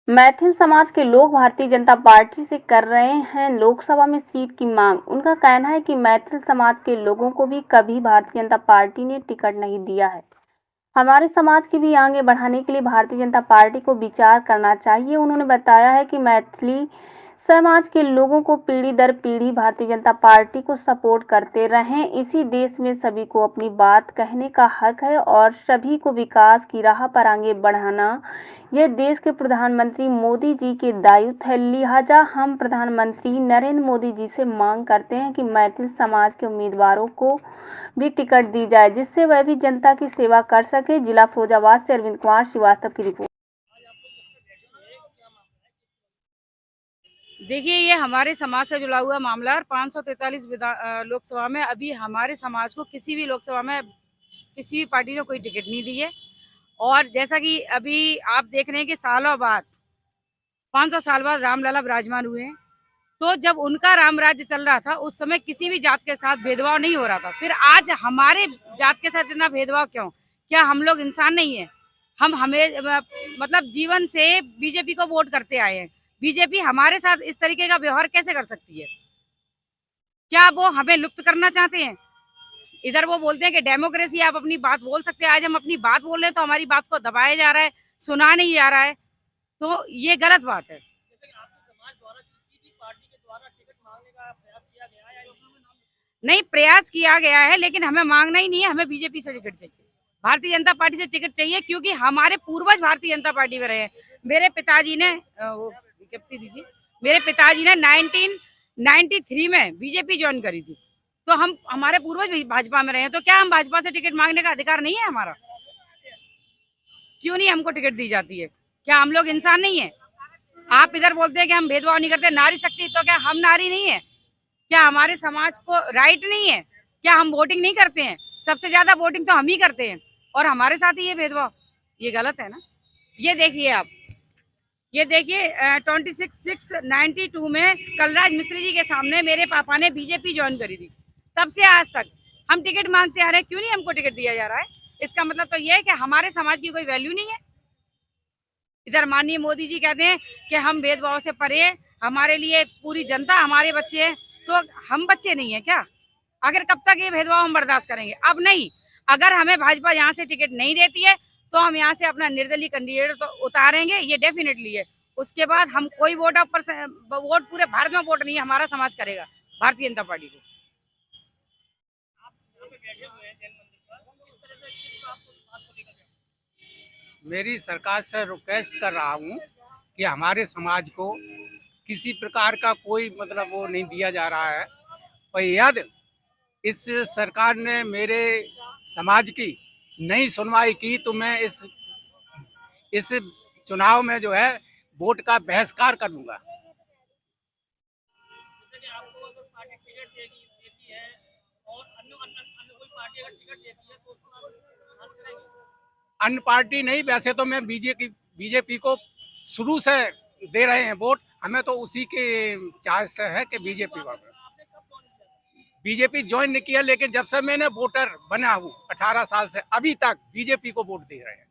मैथिल समाज के लोग भारतीय जनता पार्टी से कर रहे हैं लोकसभा में सीट की मांग। उनका कहना है कि मैथिल समाज के लोगों को भी कभी भारतीय जनता पार्टी ने टिकट नहीं दिया है। हमारे समाज की भी आगे बढ़ाने के लिए भारतीय जनता पार्टी को विचार करना चाहिए। उन्होंने बताया है कि मैथिली समाज के लोगों को पीढ़ी दर पीढ़ी भारतीय जनता पार्टी को सपोर्ट करते रहें। इसी देश में सभी को अपनी बात कहने का हक है और सभी को विकास की राह पर आगे बढ़ाना यह देश के प्रधानमंत्री मोदी जी के दायित्व है। लिहाजा हम प्रधानमंत्री नरेंद्र मोदी जी से मांग करते हैं कि मैथिल समाज के उम्मीदवारों को भी टिकट दी जाए, जिससे वह भी जनता की सेवा कर सके। जिला फिरोजाबाद से अरविंद कुमार श्रीवास्तव की रिपोर्ट। देखिए, ये हमारे समाज से जुड़ा हुआ मामला है। 543 लोकसभा में अभी हमारे समाज को किसी भी लोकसभा में किसी भी पार्टी ने कोई टिकट नहीं दी है। और जैसा कि अभी आप देख रहे हैं कि सालों बाद 500 साल बाद रामलला विराजमान हुए हैं। तो जब उनका राम राज्य चल रहा था उस समय किसी भी जात के साथ भेदभाव नहीं हो रहा था। फिर आज हमारे जात के साथ इतना भेदभाव क्यों? क्या हम लोग इंसान नहीं है? हम हमें मतलब जीवन से बीजेपी को वोट करते आए हैं। बीजेपी हमारे साथ इस तरीके का व्यवहार कैसे कर सकती है? क्या वो हमें लुप्त करना चाहते हैं? इधर वो बोलते हैं कि डेमोक्रेसी, आप अपनी बात बोल सकते हैं। आज हम अपनी बात बोल रहे हैं तो हमारी बात को दबाया जा रहा है, सुना नहीं जा रहा है। तो ये गलत बात है। नहीं, प्रयास किया गया है, लेकिन हमें मांगना ही नहीं है। हमें बीजेपी से टिकट चाहिए, भारतीय जनता पार्टी से टिकट चाहिए, क्योंकि हमारे पूर्वज भारतीय जनता पार्टी में रहे हैं। मेरे पिताजी ने वो विज्ञप्ति दीजिए, मेरे पिताजी ने 1993 में बीजेपी ज्वाइन करी थी। तो हम हमारे पूर्वज भी भाजपा में रहे हैं। तो क्या हम भाजपा से टिकट मांगने का अधिकार नहीं है हमारा? क्यों नहीं हमको टिकट दी जाती है? क्या हम लोग इंसान नहीं है? आप इधर बोलते हैं कि हम भेदभाव नहीं करते, नारी शक्ति, तो क्या हम नारी नहीं है? क्या हमारे समाज को राइट नहीं है? क्या हम वोटिंग नहीं करते हैं? सबसे ज्यादा वोटिंग तो हम ही करते हैं, और हमारे साथ ही ये भेदभाव, ये गलत है ना। ये देखिए आप, ये देखिए 26/6/92 में कलराज मिश्र जी के सामने मेरे पापा ने बीजेपी ज्वाइन करी थी। तब से आज तक हम टिकट मांगते आ रहे हैं। क्यों नहीं हमको टिकट दिया जा रहा है? इसका मतलब तो ये है कि हमारे समाज की कोई वैल्यू नहीं है। इधर माननीय मोदी जी कहते हैं कि हम भेदभाव से परे हैं, हमारे लिए पूरी जनता हमारे बच्चे हैं। तो हम बच्चे नहीं है क्या? आखिर कब तक ये भेदभाव हम बर्दाश्त करेंगे? अब नहीं। अगर हमें भाजपा यहाँ से टिकट नहीं देती है तो हम यहाँ से अपना निर्दलीय कैंडिडेट तो उतारेंगे, ये डेफिनेटली है। उसके बाद हम कोई वोट पूरे भारत में वोट नहीं, हमारा समाज करेगा भारतीय जनता पार्टी को। मेरी सरकार से रिक्वेस्ट कर रहा हूँ कि हमारे समाज को किसी प्रकार का कोई मतलब वो नहीं दिया जा रहा है। और यदि इस सरकार ने मेरे समाज की नहीं सुनवाई की तो मैं इस चुनाव में जो है वोट का बहिष्कार करूंगा। अन्य पार्टी नहीं, वैसे तो मैं बीजेपी को शुरू से दे रहे हैं वोट। हमें तो उसी के चार्ज से है कि बीजेपी ज्वाइन नहीं किया, लेकिन जब से मैंने वोटर बना हूँ 18 साल से अभी तक बीजेपी को वोट दे रहे हैं।